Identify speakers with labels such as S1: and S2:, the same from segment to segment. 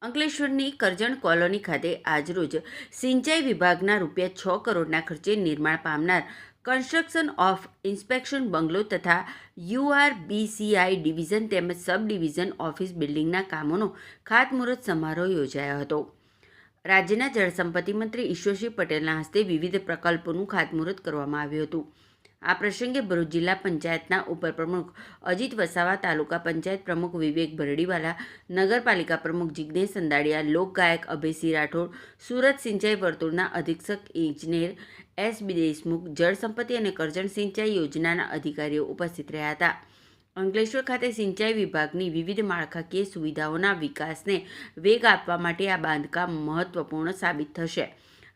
S1: અંકલેશ્વરની Karjan colony ખાતે આજરોજ સિંચાઈ વિભાગના ₹6 કરોડના ખર્ચે નિર્માણ પામનાર કન્સ્ટ્રક્શન ઓફ ઇન્સ્પેક્શન બંગલો તથા URBCI ડિવિઝન તેમજ સબ ડિવિઝન ઓફિસ બિલ્ડિંગના કામોનો ખાતમુહૂર્ત સમારોહ યોજાયો હતો। રાજ્યના જળસંપત્તિ મંત્રી ઈશ્વરસિંહ પટેલના હસ્તે વિવિધ પ્રકલ્પોનું ખાતમુહૂર્ત કરવામાં આવ્યું હતું। આ પ્રસંગે ભરૂચ જિલ્લા પંચાયતના ઉપપ્રમુખ અજીત વસાવા, તાલુકા પંચાયત પ્રમુખ વિવેક ભરડીવાલા, નગરપાલિકા પ્રમુખ જિગ્નેશ સંદાડિયા, લોકગાયક અભયસિંહ રાઠોડ, સુરત સિંચાઈ વર્તુળના અધિક્ષક ઇજનેર S.B. દેશમુખ, જળસંપત્તિ અને કરજણ સિંચાઈ યોજનાના અધિકારીઓ ઉપસ્થિત રહ્યા હતા। અંકલેશ્વર ખાતે સિંચાઈ વિભાગની વિવિધ માળખાકીય સુવિધાઓના વિકાસને વેગ આપવા માટે આ બાંધકામ મહત્વપૂર્ણ સાબિત થશે।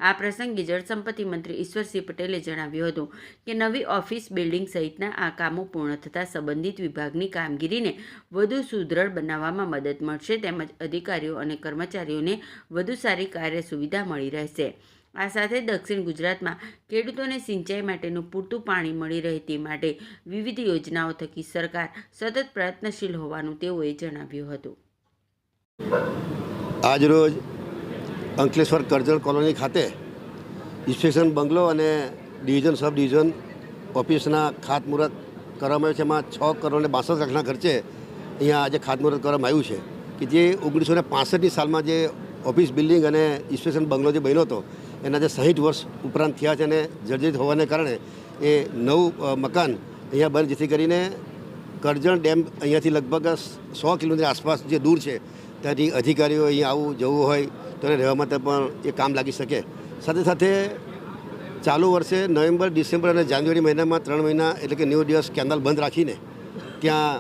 S1: આ પ્રસંગે જળસંપત્તિ મંત્રી ઈશ્વરસિંહ પટેલે જણાવ્યું હતું કે નવી ઓફિસ બિલ્ડિંગ સહિતના આ કામો પૂર્ણ થતાં સંબંધિત વિભાગની કામગીરીને વધુ સુદૃઢ બનાવવામાં મદદ મળશે તેમજ અધિકારીઓ અને કર્મચારીઓને વધુ સારી કાર્ય સુવિધા મળી રહેશે। આ સાથે દક્ષિણ ગુજરાતમાં ખેડૂતોને સિંચાઈ માટેનું પૂરતું પાણી મળી રહે તે માટે વિવિધ યોજનાઓ થકી સરકાર સતત પ્રયત્નશીલ હોવાનું તેઓએ જણાવ્યું હતું।
S2: આજરોજ અંકલેશ્વર કરજણ કોલોની ખાતે ઇન્સ્પેક્શન બંગલો અને ડિવિઝન સબ ડિવિઝન ઓફિસના ખાતમુહૂર્ત કરવામાં આવ્યું છે। એમાં 6 કરોડ ને 62 લાખના ખર્ચે અહીંયા આજે ખાતમુહૂર્ત કરવામાં આવ્યું છે કે જે 1965ની સાલમાં જે ઓફિસ બિલ્ડિંગ અને ઇન્સ્પેક્શન બંગલો જે બન્યો હતો એના જે 60 વર્ષ ઉપરાંત થયા છે અને જર્જરિત હોવાને કારણે એ નવું મકાન અહીંયા બને, જેથી કરીને કરજણ ડેમ અહીંયાથી લગભગ 100 કિલોમીટર આસપાસ જે દૂર છે ત્યાંથી અધિકારીઓ અહીંયા આવું જવું હોય તો એને રહેવા માટે પણ એ કામ લાગી શકે। સાથે સાથે ચાલુ વર્ષે નવેમ્બર, ડિસેમ્બર અને જાન્યુઆરી મહિનામાં 3 મહિના એટલે કે 90 દિવસ કેનાલ બંધ રાખીને ત્યાં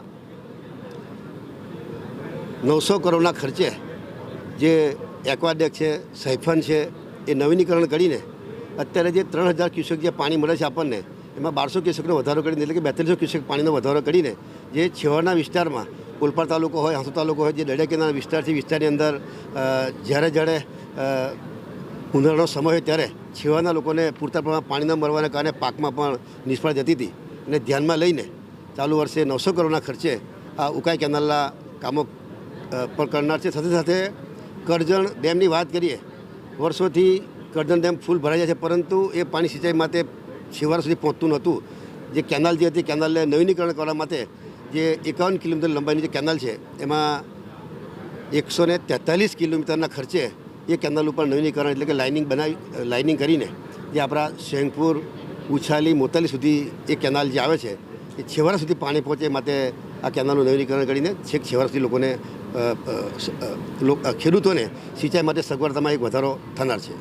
S2: 900 કરોડના ખર્ચે જે એક્વાડેક છે, સાયફન છે એ નવીનીકરણ કરીને અત્યારે જે 3000 ક્યુસેક જે પાણી મળે છે આપણને એમાં 1200 ક્યુસેકનો વધારો કરીને એટલે કે 4200 ક્યુસેક પાણીનો વધારો કરીને જે છેવાડાના વિસ્તારમાં ઓલપાડ તાલુકો હોય, હાંસોદ તાલુકો હોય, જે દરિયા કિનારા વિસ્તારની અંદર જ્યારે ઉનાળાનો સમય હોય ત્યારે છેવાડાના લોકોને પૂરતા પ્રમાણમાં પાણી ન મળવાને કારણે પાકમાં પણ નિષ્ફળ જતી હતી અને ધ્યાનમાં લઈને ચાલુ વર્ષે 900 કરોડના ખર્ચે આ ઉકાઈ કેનાલના કામો પણ કરનાર છે। સાથે સાથે કરજણ ડેમની વાત કરીએ, વર્ષોથી કરજણ ડેમ ફૂલ ભરાઈ જાય છે, પરંતુ એ પાણી સિંચાઈ માટે છેવાડા સુધી પહોંચતું નહોતું। જે કેનાલ જે હતી કેનાલને નવીનીકરણ કરવા માટે જે 51 કિલોમીટર લંબાઈની જે કેનાલ છે એમાં 143 કિલોમીટરના ખર્ચે એ કેનાલ ઉપર નવીનીકરણ એટલે કે લાઇનિંગ કરીને જે આપણા શેંગપુર, ઉછાલી, મોતાલી સુધી એ કેનાલ જે આવે છે એ છેવાડા સુધી પાણી પહોંચે માટે આ કેનાલનું નવીનીકરણ કરીને છેક છેવાડા સુધી લોકોને ખેડૂતોને સિંચાઈ માટે સગવડતામાં એક વધારો થનાર છે।